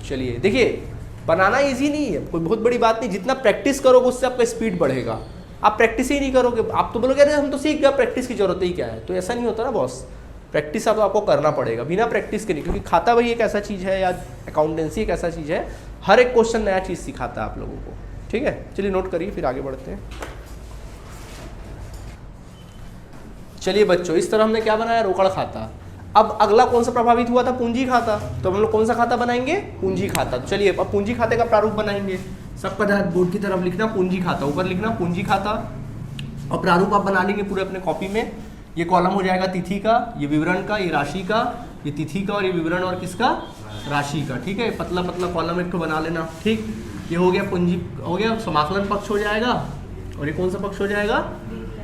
चलिए देखिए, बनाना इजी नहीं है, कोई बहुत बड़ी बात नहीं। जितना प्रैक्टिस करोगे उससे आपका स्पीड बढ़ेगा। आप प्रैक्टिस ही नहीं करोगे, आप तो बोलोगे अरे हम तो सीख गए, प्रैक्टिस की जरूरत ही क्या है? तो ऐसा नहीं होता ना बॉस, प्रैक्टिस तो आपको करना पड़ेगा, बिना प्रैक्टिस के नहीं। क्योंकि खाता भाई एक ऐसा चीज़ है, या अकाउंटेंसी एक ऐसा चीज़ है, हर एक क्वेश्चन नया चीज़ सिखाता है आप लोगों को, ठीक है? चलिए नोट करिए, फिर आगे बढ़ते हैं। चलिए बच्चों, इस तरह हमने क्या बनाया, रोकड़ खाता। अब अगला कौन सा प्रभावित हुआ था, पूंजी खाता। तो हम लोग कौन सा खाता बनाएंगे, पूंजी खाता। तो चलिए अब पूंजी खाते का प्रारूप बनाएंगे। सबका ध्यान बोर्ड की तरफ लिखना, पूंजी खाता, ऊपर लिखना पूंजी खाता, और प्रारूप आप बना लेंगे पूरे अपने कॉपी में। ये कॉलम हो जाएगा तिथि का, ये विवरण का, ये राशि का, ये तिथि का, और ये विवरण और किसका, राशि का, ठीक है? पतला पतला कॉलम एक तो बना लेना, ठीक? ये हो गया पूंजी, हो गया समाकलन पक्ष हो जाएगा, और ये कौन सा पक्ष हो जाएगा,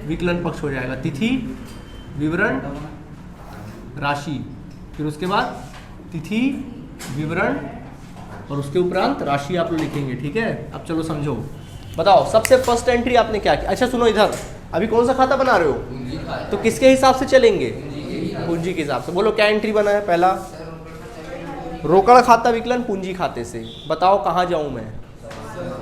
विकलन पक्ष हो जाएगा। तिथि, विवरण, राशि, फिर उसके बाद तिथि, विवरण, और उसके उपरांत राशि आप लोग लिखेंगे, ठीक है? अब चलो समझो, बताओ सबसे फर्स्ट एंट्री आपने क्या किया। अच्छा सुनो, इधर अभी कौन सा खाता बना रहे हो, तो किसके हिसाब से चलेंगे, पूंजी के हिसाब से। बोलो क्या एंट्री बना है, पहला रोकड़ खाता विकलन पूंजी खाते से। बताओ कहाँ जाऊँ मैं,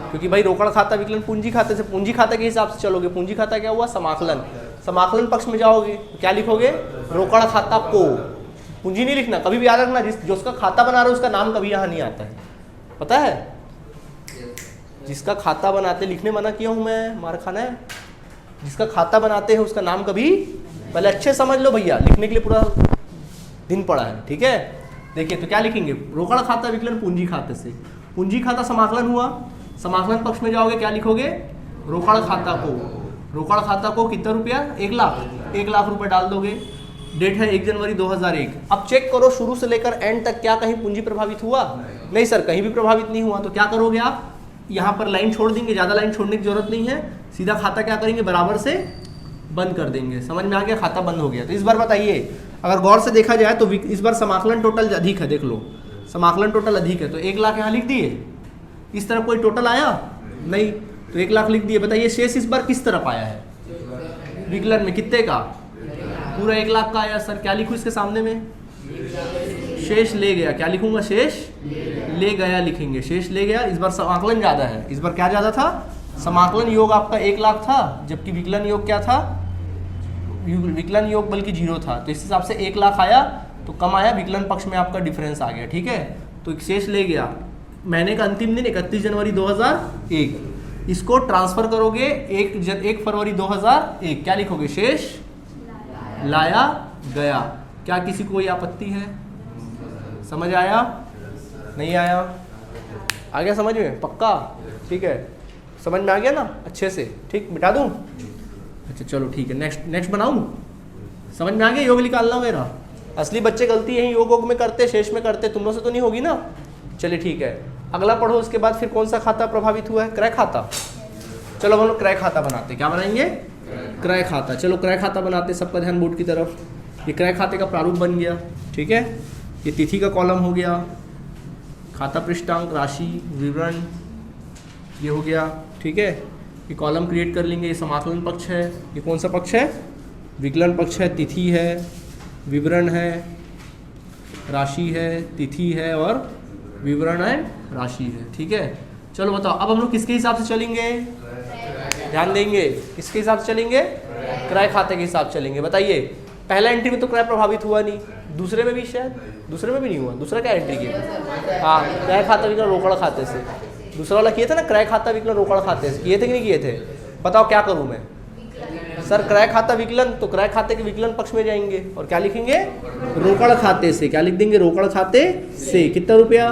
क्योंकि भाई रोकड़ खाता विकलन पूंजी खाते से, पूंजी खाता के हिसाब से चलोगे। पूंजी खाता क्या हुआ, समाकलन। समाकलन पक्ष में जाओगे तो क्या लिखोगे, रोकड़ खाता को, पूंजी नहीं लिखना, कभी भी याद रखना जो उसका खाता बना रहा है उसका नाम कभी यहाँ नहीं आता है, पता है, जिसका खाता बनाते, लिखने मना किया हूँ मैं, मार खाना है, जिसका खाता बनाते हैं उसका नाम कभी, पहले अच्छे समझ लो भैया, लिखने के लिए पूरा दिन पड़ा है, ठीक है। देखिए तो क्या लिखेंगे, रोकड़ खाता विकलन पूंजी खाते से, पूंजी खाता समाकलन हुआ, समाकलन पक्ष में जाओगे क्या लिखोगे, रोकड़ खाता को, रोकड़ खाता को कितना रुपया, 1 लाख, 1 लाख रुपए डाल दोगे, डेट है 1 जनवरी 2001। अब चेक करो शुरू से लेकर एंड तक क्या कहीं पूंजी प्रभावित हुआ, नहीं सर कहीं भी प्रभावित नहीं हुआ, तो क्या करोगे आप, यहाँ पर लाइन छोड़ देंगे, ज़्यादा लाइन छोड़ने की जरूरत नहीं है, सीधा खाता क्या करेंगे, बराबर से बंद कर देंगे, समझ में आ गया, खाता बंद हो गया। तो इस बार बताइए, अगर गौर से देखा जाए तो इस बार समाकलन टोटल अधिक है, देख लो समाकलन टोटल अधिक है, तो 1 लाख यहाँ लिख दिए, इस तरफ कोई टोटल आया नहीं, तो 1 लाख लिख दिए। बताइए शेष इस बार किस तरफ आया है, विकलन में कितने का, पूरा 1 लाख का आया। सर क्या लिखूँ इसके सामने में, शेष ले गया, क्या लिखूंगा, शेष ले गया लिखेंगे, शेष ले गया। इस बार समाकलन ज़्यादा है, इस बार क्या ज़्यादा था, समाकलन योग आपका 1 लाख था, जबकि विकलन योग क्या था, विकलन योग बल्कि 0 था, तो इस हिसाब से 1 लाख आया तो कम आया, विकलन पक्ष में आपका डिफरेंस आ गया, ठीक है। तो शेष ले गया, महीने का अंतिम दिन 31 जनवरी 2001, इसको ट्रांसफर करोगे 1 फरवरी 2001, क्या लिखोगे, शेष लाया गया। क्या किसी को कोई आपत्ति है, समझ आया, नहीं आया, आ गया समझ में, पक्का, ठीक है, समझ में आ गया ना अच्छे से, ठीक, मिटा दूं, अच्छा चलो ठीक है, नेक्स्ट बनाऊं, समझ में आ गया, योग निकालना मेरा, असली बच्चे गलती यही योग में करते, शेष में करते, तुम लोग से तो नहीं होगी ना, चलिए ठीक है, अगला पढ़ो। उसके बाद फिर कौन सा खाता प्रभावित हुआ है, क्रय खाता, चलो हम लोग क्रय खाता बनाते, क्या बनाएंगे, क्रय खाता, चलो क्रय खाता बनाते, सबका ध्यान बोर्ड की तरफ, ये क्रय खाते का प्रारूप बन गया, ठीक है, ये तिथि का कॉलम हो गया, खाता पृष्ठांक, राशि, विवरण, ये हो गया, ठीक है, ये कॉलम क्रिएट कर लेंगे, ये समाकलन पक्ष है, ये कौन सा पक्ष है, विकलन पक्ष है, तिथि है, विवरण है, राशि है, तिथि है और विवरण है, राशि है, ठीक है। चलो बताओ अब हम लोग किसके हिसाब से चलेंगे, ध्यान देंगे, किसके हिसाब से चलेंगे, क्रय खाते के हिसाब से चलेंगे। बताइए पहला एंट्री में तो क्रय प्रभावित हुआ नहीं, दूसरे में भी शायद, दूसरे में भी नहीं हुआ, दूसरा क्या एंट्री किया, हाँ क्रय खाता विकलन रोकड़ खाते से, दूसरा वाला किए थे ना, क्रय खाता विकलन रोकड़ खाते से, किए थे कि नहीं किए थे, बताओ क्या करूँ मैं, सर क्रय खाता विकलन, तो क्रय खाते के विकलन पक्ष में जाएंगे और क्या लिखेंगे, रोकड़ खाते से, क्या लिख देंगे, रोकड़ खाते से, कितना रुपया,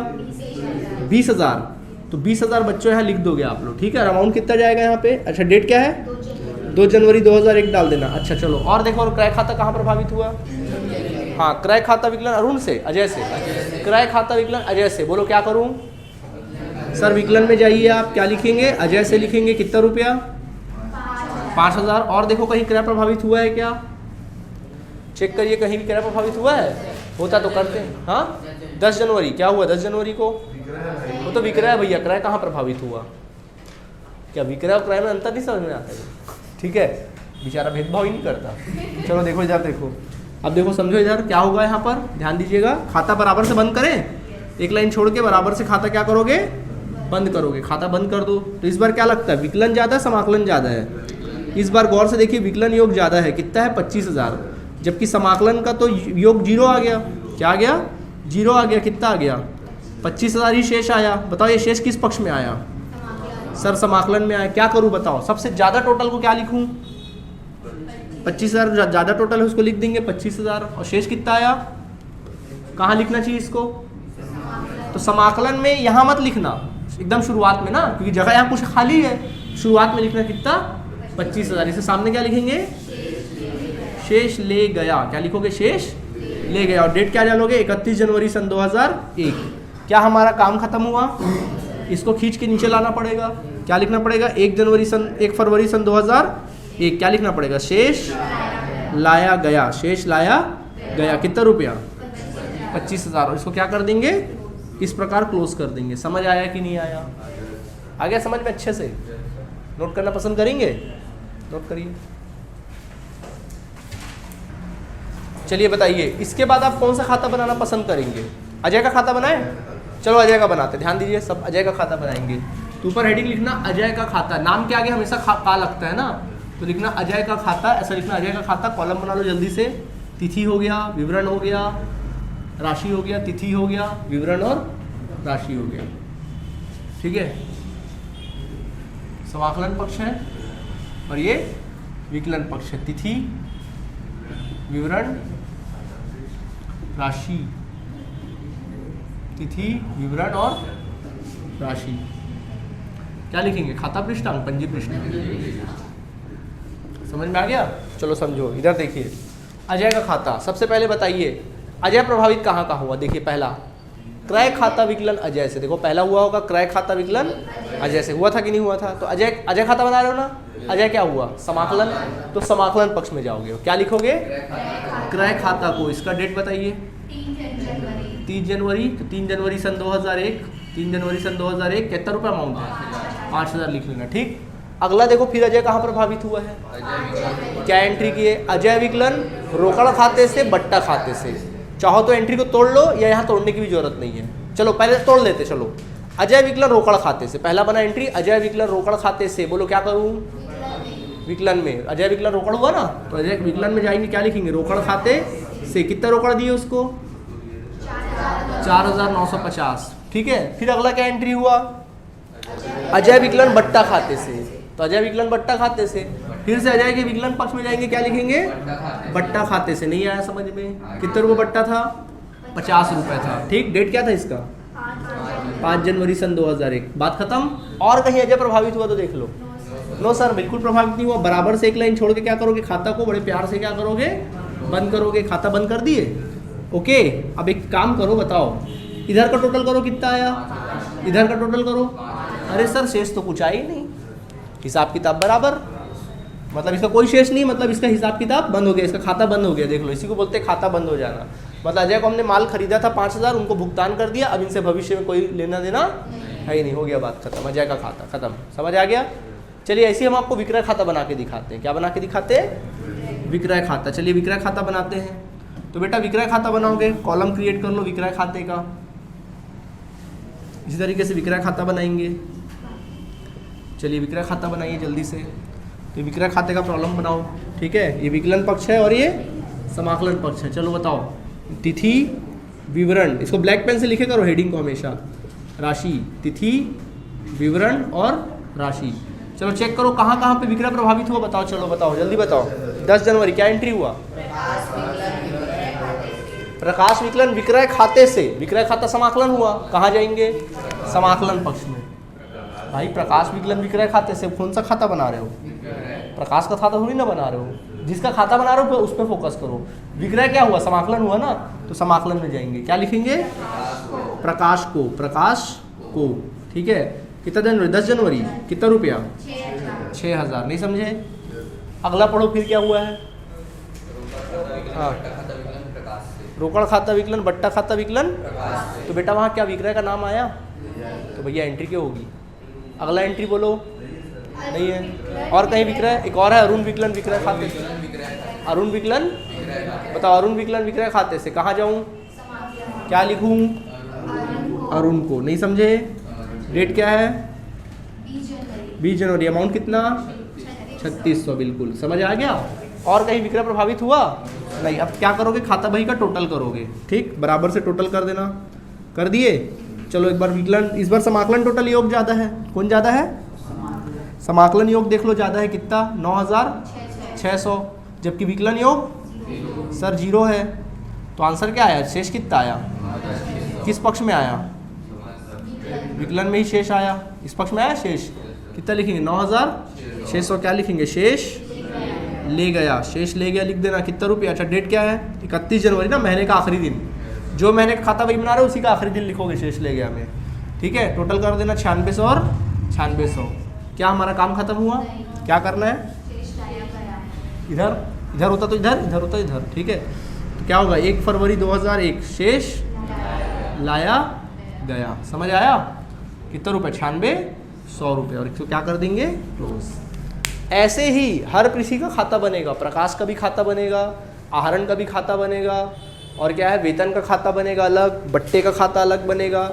20,000, तो 20,000 बच्चों यहाँ लिख दोगे आप लोग, ठीक है। अमाउंट कितना जाएगा यहाँ पे, अच्छा डेट क्या है, 2 जनवरी 2001 डाल देना। अच्छा चलो और देखो, और क्रय खाता कहाँ प्रभावित हुआ, हाँ क्रय खाता विकलन अरुण से, अजय से, क्रय खाता विकलन अजय से, बोलो क्या करूँ, सर विकलन में जाइए आप, क्या लिखेंगे, अजय से लिखेंगे, कितना रुपया, 5,000। और देखो कहीं क्रय प्रभावित हुआ है क्या, चेक करिए कहीं भी क्रय प्रभावित हुआ है, होता तो करते हैं, हाँ 10 जनवरी क्या हुआ, 10 जनवरी को वो तो विक्रय है भैया, क्रय कहाँ प्रभावित हुआ, क्या विक्रय और क्रय में अंतर नहीं समझ में आता है, ठीक है, बेचारा भेदभाव ही नहीं करता। चलो देखो इधर देखो, अब देखो समझो इधर क्या होगा, यहाँ पर ध्यान दीजिएगा, खाता बराबर से बंद करें, एक लाइन छोड़ के बराबर से खाता क्या करोगे, बंद करोगे, खाता बंद कर दो। तो इस बार क्या लगता है, विकलन ज़्यादा है समाकलन ज़्यादा है, इस बार गौर से देखिए विकलन योग ज़्यादा है, कितना है, 25,000, जबकि समाकलन का तो योग 0 आ गया, क्या आ गया, 0 आ गया, कितना आ गया, 25,000 ही शेष आया। बताओ ये शेष किस पक्ष में आया, सर समाकलन में आया, क्या करूं बताओ, सबसे ज़्यादा टोटल को क्या लिखूं, 25,000 ज़्यादा टोटल है उसको लिख देंगे 25,000, और शेष कितना आया, कहाँ लिखना चाहिए इसको, तो समाकलन में यहाँ मत लिखना, एकदम शुरुआत में ना, क्योंकि जगह यहाँ कुछ खाली है, शुरुआत में लिखना कितना, 25,000, इसके सामने क्या लिखेंगे, शेष ले गया, क्या लिखोगे, शेष ले गया, और डेट क्या डालोगे, 31 जनवरी सन 2001। क्या हमारा काम खत्म हुआ, इसको खींच के नीचे लाना पड़ेगा, क्या लिखना पड़ेगा, 1 फरवरी सन 2001, क्या लिखना पड़ेगा, शेष लाया गया, शेष लाया गया, कितना रुपया, 25,000, और इसको क्या कर देंगे, इस प्रकार क्लोज कर देंगे। समझ आया कि नहीं आया, आ गया समझ में अच्छे से, नोट करना पसंद करेंगे, नोट करिए। चलिए बताइए इसके बाद आप कौन सा खाता बनाना पसंद करेंगे, अजय का खाता बनाएं, चलो अजय का बनाते, ध्यान दीजिए सब अजय का खाता बनाएंगे। तो ऊपर हेडिंग लिखना अजय का खाता, नाम के आगे हमेशा का लगता है ना, तो लिखना अजय का खाता, ऐसा लिखना अजय का खाता, कॉलम बना लो जल्दी से। तिथि हो गया, विवरण हो गया, राशि हो गया, तिथि हो गया, विवरण और राशि हो गया। ठीक है, समाकलन पक्ष है और ये विकलन पक्ष है। तिथि, विवरण, राशि, तिथि, विवरण और राशि। क्या लिखेंगे? खाता पृष्ठांक, पंजी पृष्ठांक। समझ में आ गया? चलो समझो, इधर देखिए अजय का खाता। सबसे पहले बताइए अजय प्रभावित कहाँ का हुआ? देखिए पहला क्रय खाता विकलन अजय से। देखो पहला हुआ होगा क्रय खाता विकलन अजय से, हुआ था कि नहीं हुआ था? तो अजय खाता बना रहे हो ना, अजय क्या हुआ? समाकलन। तो समाकलन पक्ष में जाओगे, क्या लिखोगे? क्रय खाता को। इसका डेट बताइए। 3 जनवरी। तो 3 जनवरी सन 2001, 3 जनवरी सन 2001। कितना रुपये अमाउंट है? 5000 लिख लेना। ठीक, अगला देखो फिर अजय कहाँ प्रभावित हुआ है? क्या एंट्री की है? अजय विकलन रोकड़ खाते से बट्टा खाते से। चाहो तो एंट्री को तोड़ लो या यहाँ तोड़ने की भी जरूरत नहीं है। चलो पहले तोड़ लेते। चलो अजय विकलन रोकड़ खाते से, पहला बना एंट्री अजय विकलन रोकड़ खाते से। बोलो क्या करूँ? विकलन में। अजय विकलन रोकड़ हुआ ना, तो अजय विकलन में जाएंगे, क्या लिखेंगे? रोकड़ खाते से। कितना रोकड़ दिए उसको? 4950। ठीक है, फिर अगला क्या एंट्री हुआ? अजय विकलन बट्टा खाते से। तो अजय विकलन बट्टा खाते से। फिर से अजय के विकलन पक्ष में जाएंगे, क्या लिखेंगे? बट्टा खाते से। नहीं आया समझ में? कितने रुपये बट्टा था? 50 रुपये था। ठीक, डेट क्या था इसका? 5 जनवरी सन 2001। बात खत्म। और कहीं अजय प्रभावित हुआ तो देख लो। नो सर, बिल्कुल प्रभावित नहीं हुआ। बराबर से एक लाइन छोड़ के क्या करोगे? खाता को बड़े प्यार से क्या करोगे? बंद करोगे। खाता बंद कर दिए। ओके, अब एक काम करो, बताओ इधर का टोटल करो कितना आया, इधर का टोटल करो। अरे सर शेष तो कुछ आया ही नहीं, हिसाब किताब बराबर, मतलब इसका कोई शेष नहीं, मतलब इसका हिसाब किताब बंद हो गया, इसका खाता बंद हो गया। देख लो, इसी को बोलते हैं खाता बंद हो जाना। मतलब अजय को हमने माल खरीदा था 5000, उनको भुगतान कर दिया, अब इनसे भविष्य में कोई लेना देना है ही नहीं, हो गया, बात खत्म। अजय का खाता खत्म। समझ आ गया? चलिए ऐसे हम आपको विक्रय खाता बना के दिखाते हैं। क्या बना के दिखाते हैं? विक्रय खाता। चलिए विक्रय खाता बनाते हैं। तो बेटा विक्रय खाता बनाओगे, कॉलम क्रिएट कर लो विक्रय खाते का। इसी तरीके से विक्रय खाता बनाएंगे। चलिए विक्रय खाता बनाइए जल्दी से। तो विक्रय खाते का प्रॉब्लम बनाओ। ठीक है, ये विकलन पक्ष है और ये समाकलन पक्ष है। चलो बताओ, तिथि, विवरण, इसको ब्लैक पेन से लिखे करो हेडिंग को हमेशा। राशि, तिथि, विवरण और राशि। चलो चेक करो कहाँ कहाँ पे विक्रय प्रभावित हुआ, बताओ। चलो बताओ, जल्दी बताओ। 10 जनवरी क्या एंट्री हुआ? प्रकाश विकलन विक्रय खाते से। विक्रय खाता समाकलन हुआ, कहाँ जाएंगे? समाकलन पक्ष में। भाई प्रकाश विकलन विक्रय खाते से कौन सा खाता बना रहे हो? प्रकाश का खाता थोड़ी ना बना रहे हो, जिसका खाता बना रहे हो उस पर फोकस करो। विक्रय क्या हुआ? समाकलन हुआ ना, तो समाकलन में जाएंगे। क्या लिखेंगे? प्रकाश को, प्रकाश को। ठीक है, कितना जनवरी? 10 जनवरी। कितना रुपया? 6000। नहीं समझे? अगला पढ़ो, फिर क्या हुआ है? हाँ, रोकड़ खाता विकलन बट्टा खाता विकलन। तो बेटा वहाँ क्या विक्रय का नाम आया? तो भैया एंट्री क्या होगी? अगला एंट्री बोलो। नहीं है। और कहीं विक्रय? एक और है अरुण विकलन विक्रय खाते से। अरुण विकलन, बताओ अरुण विकलन विक्रय खाते से कहाँ जाऊँ? क्या लिखूँ? अरुण को। नहीं समझे? डेट क्या है? 20 जनवरी। अमाउंट कितना? 3600। बिल्कुल समझ आ गया। और कहीं विक्रय प्रभावित हुआ? नहीं। अब क्या करोगे? खाता बही का टोटल करोगे। ठीक, बराबर से टोटल कर देना। कर दिए? चलो एक बार विकलन, इस बार समाकलन टोटल योग ज़्यादा है। कौन ज़्यादा है? समाकलन योग देख लो ज़्यादा है कितना? 9600। जबकि विकलन योग सर 0 है। तो आंसर क्या आया? शेष कितना आया? किस पक्ष में आया? विकलन में ही शेष आया। इस पक्ष में आया शेष। कितना लिखेंगे? 9600। क्या लिखेंगे? शेष ले गया। शेष ले गया लिख देना। कितना रुपया? अच्छा डेट क्या है? 31 जनवरी ना, महीने का आखिरी दिन। जो महीने का खाता वही बना रहे हो उसी का आखिरी दिन लिखोगे शेष ले गया में। ठीक है, टोटल कर देना 9600 और 9600। क्या हमारा काम खत्म हुआ? क्या करना है? इधर, इधर होता तो इधर, इधर होता इधर। ठीक है, तो क्या होगा? 1 फरवरी 2001 शेष लाया गया। समझ आया? कितना रुपये? 9600 रुपये। और इसको क्या कर देंगे? क्लोज। ऐसे ही हर किसी का खाता बनेगा। प्रकाश का भी खाता बनेगा, आहरण का भी खाता बनेगा, और क्या है? वेतन का खाता बनेगा अलग, बट्टे का खाता अलग बनेगा,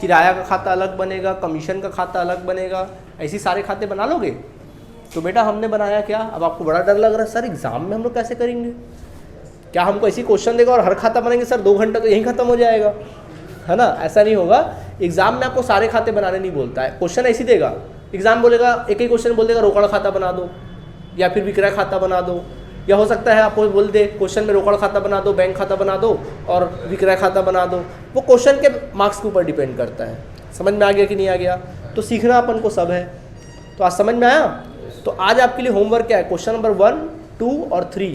किराया का खाता अलग बनेगा, कमीशन का खाता अलग बनेगा। ऐसे सारे खाते बना लोगे? तो बेटा हमने बनाया क्या, अब आपको बड़ा डर लग रहा है सर एग्जाम में हम लोग कैसे करेंगे, क्या हमको ऐसी क्वेश्चन देगा और हर खाता बनाएंगे सर 2 घंटा तो यहीं खत्म हो जाएगा, है ना, ऐसा नहीं होगा। एग्जाम में आपको सारे खाते बनाने नहीं बोलता है, क्वेश्चन ऐसी देगा, एग्जाम बोलेगा एक ही क्वेश्चन बोल देगा रोकड़ खाता बना दो या फिर विक्रय खाता बना दो, या हो सकता है आपको बोल दे क्वेश्चन में रोकड़ खाता बना दो, बैंक खाता बना दो और विक्रय खाता बना दो। वो क्वेश्चन के मार्क्स के ऊपर डिपेंड करता है। समझ में आ गया कि नहीं आ गया? तो सीखना अपन को सब है। तो आज समझ में आया? तो आज आपके लिए होमवर्क क्या है, क्वेश्चन नंबर 1, 2 और 3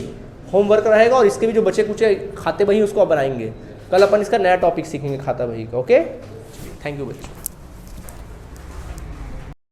होमवर्क रहेगा, और इसके भी जो बचे कुछ खाते बही उसको आप बनाएंगे। कल अपन इसका नया टॉपिक सीखेंगे खाता बही का। ओके, थैंक यू बच्चों।